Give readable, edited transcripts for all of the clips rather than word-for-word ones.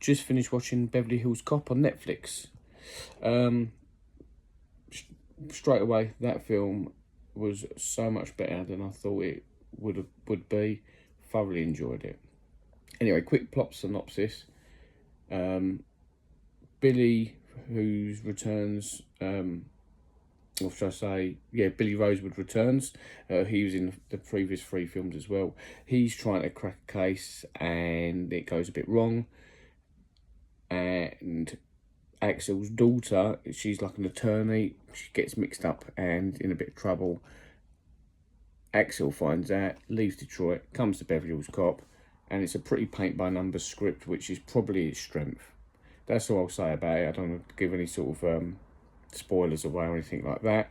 just finished watching Beverly Hills Cop on Netflix. Um, Straight away, that film was so much better than I thought it would be. Thoroughly enjoyed it. Anyway, quick plot synopsis. Um, Billy, whose returns, or should I say, yeah, Billy Rosewood returns. He was in the previous three films as well. He's trying to crack a case and it goes a bit wrong. And Axel's daughter, she's like an attorney, she gets mixed up and in a bit of trouble. Axel finds out, leaves Detroit, comes to Beverly Hills Cop, and it's a pretty paint-by-numbers script, which is probably its strength. That's all I'll say about it. I don't want to give any sort of spoilers away or anything like that.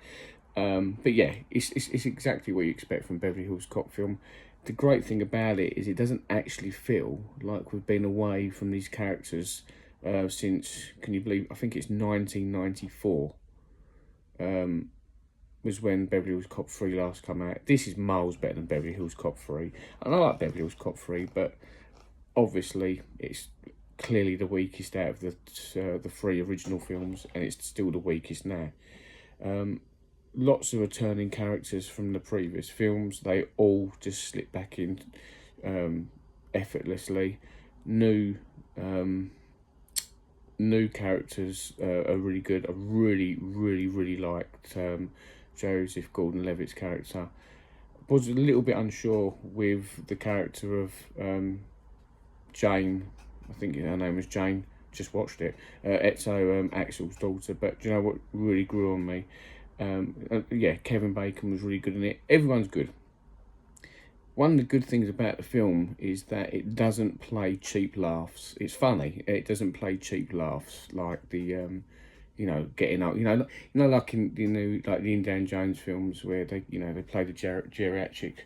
But yeah, it's exactly what you expect from Beverly Hills Cop film. The great thing about it is it doesn't actually feel like we've been away from these characters since, can you believe, I think it's 1994. Was when Beverly Hills Cop 3 last come out. This is miles better than Beverly Hills Cop 3. And I like Beverly Hills Cop 3, but obviously it's clearly the weakest out of the three original films, and it's still the weakest now. Lots of returning characters from the previous films. They all just slip back in effortlessly. New characters are really good. I really liked Joseph Gordon-Levitt's character. Was a little bit unsure with the character of Jane. I think her name was Jane. Just watched it. Axel's daughter. But do you know what really grew on me? Yeah, Kevin Bacon was really good in it. Everyone's good. One of the good things about the film is that it doesn't play cheap laughs. It's funny. It doesn't play cheap laughs like the getting up. Like in like the Indiana Jones films where they play the geriatric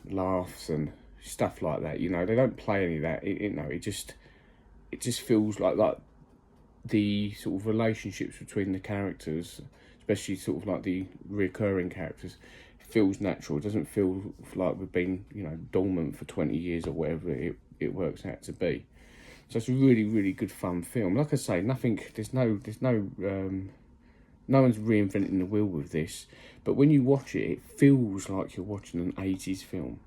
laughs and stuff like that. They don't play any of that. It just feels like the sort of relationships between the characters, especially sort of like the recurring characters, feels natural. It doesn't feel like we've been dormant for 20 years or whatever it works out to be. So it's a really good fun film. Like I say, no one's reinventing the wheel with this, but when you watch it, it feels like you're watching an 80s film.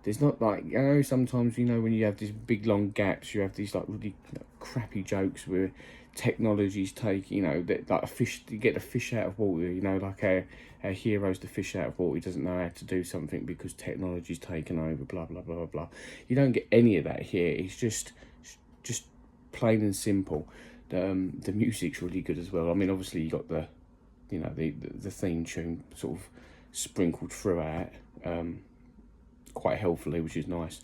There's not like, sometimes when you have these big long gaps, you have these like really crappy jokes where technology's taking, that like a fish, you get the fish out of water, like our hero's the fish out of water, he doesn't know how to do something because technology's taken over, blah blah blah blah. You don't get any of that here. It's just plain and simple. The music's really good as well. I mean, obviously you got the theme tune sort of sprinkled throughout, quite healthily, which is nice.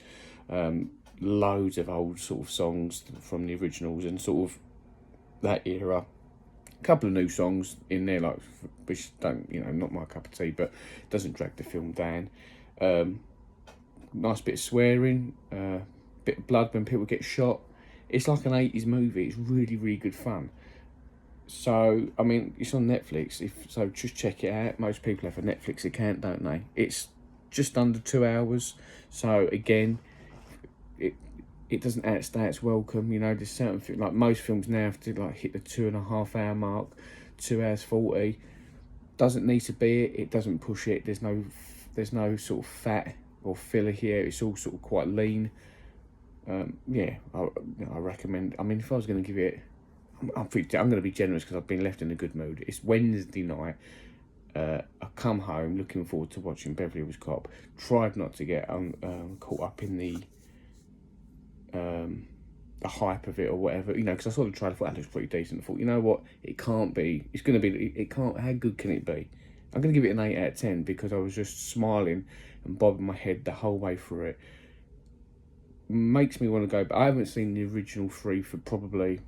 Loads of old sort of songs from the originals and sort of that era. A couple of new songs in there, like, which don't, not my cup of tea, but doesn't drag the film down. Nice bit of swearing, bit of blood when people get shot. It's like an 80s movie. It's really good fun. So, I mean, it's on Netflix. So just check it out. Most people have a Netflix account, don't they? It's just under 2 hours. So again, it doesn't outstay its welcome. There's certain things, like most films now have to like hit the 2.5 hour mark, 2 hours 40. Doesn't need to be it. It doesn't push it. There's no sort of fat or filler here. It's all sort of quite lean. Yeah, I recommend. I mean, if I was going to give it, I'm going to be generous because I've been left in a good mood. It's Wednesday night. I come home looking forward to watching Beverly Hills Cop. Tried not to get caught up in the hype of it or whatever, because I saw the trailer, thought that looks pretty decent. I thought, you know what, it can't be. It's going to be. It can't. How good can it be? I'm going to give it an 8 out of 10 because I was just smiling and bobbing my head the whole way through it. Makes me want to go, but I haven't seen the original 3 for probably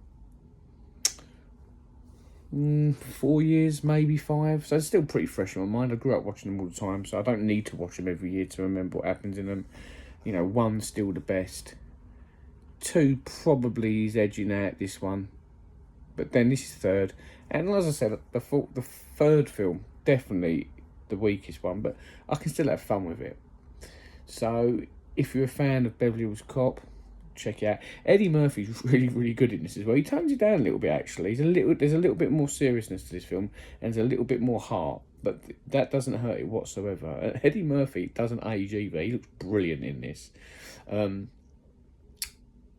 4 years, maybe 5, so it's still pretty fresh in my mind. I grew up watching them all the time, so I don't need to watch them every year to remember what happens in them. 1's still the best. 2 probably is edging out this one, but then this is 3rd, and as I said, the 3rd film definitely the weakest one, but I can still have fun with it. So if you're a fan of Beverly Hills Cop, check it out. Eddie Murphy's really, really good in this as well. He tones it down a little bit, actually. There's a little bit more seriousness to this film, and there's a little bit more heart, but that doesn't hurt it whatsoever. Eddie Murphy doesn't age either. He looks brilliant in this.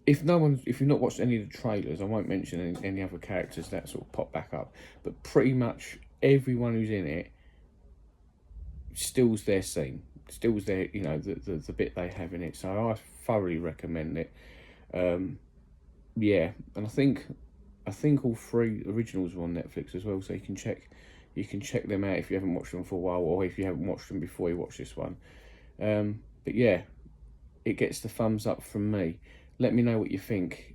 If you've not watched any of the trailers, I won't mention any other characters that sort of pop back up, but pretty much everyone who's in it stills their scene, stills their, the bit they have in it. So I thoroughly recommend it. Yeah, and I think all three originals are on Netflix as well, so you can check them out if you haven't watched them for a while, or if you haven't watched them before you watch this one. But yeah, it gets the thumbs up from me. Let me know what you think.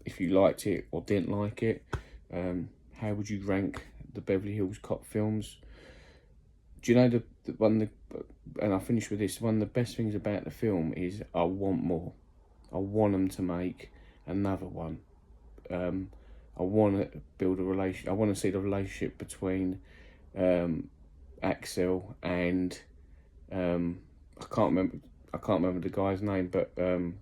If you liked it or didn't like it. How would you rank the Beverly Hills Cop films? Do you know the one? And I'll finish with this. One of the best things about the film is I want more. I want them to make another one. I want to build a relation. I want to see the relationship between Axel and I can't remember the guy's name, but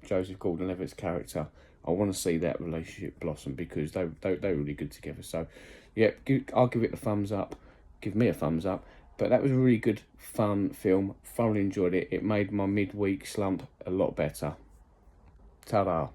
Joseph Gordon-Levitt's character. I want to see that relationship blossom because they're really good together. So, yeah, I'll give it a thumbs up. Give me a thumbs up. But that was a really good, fun film. Thoroughly enjoyed it. It made my midweek slump a lot better. Ta-da.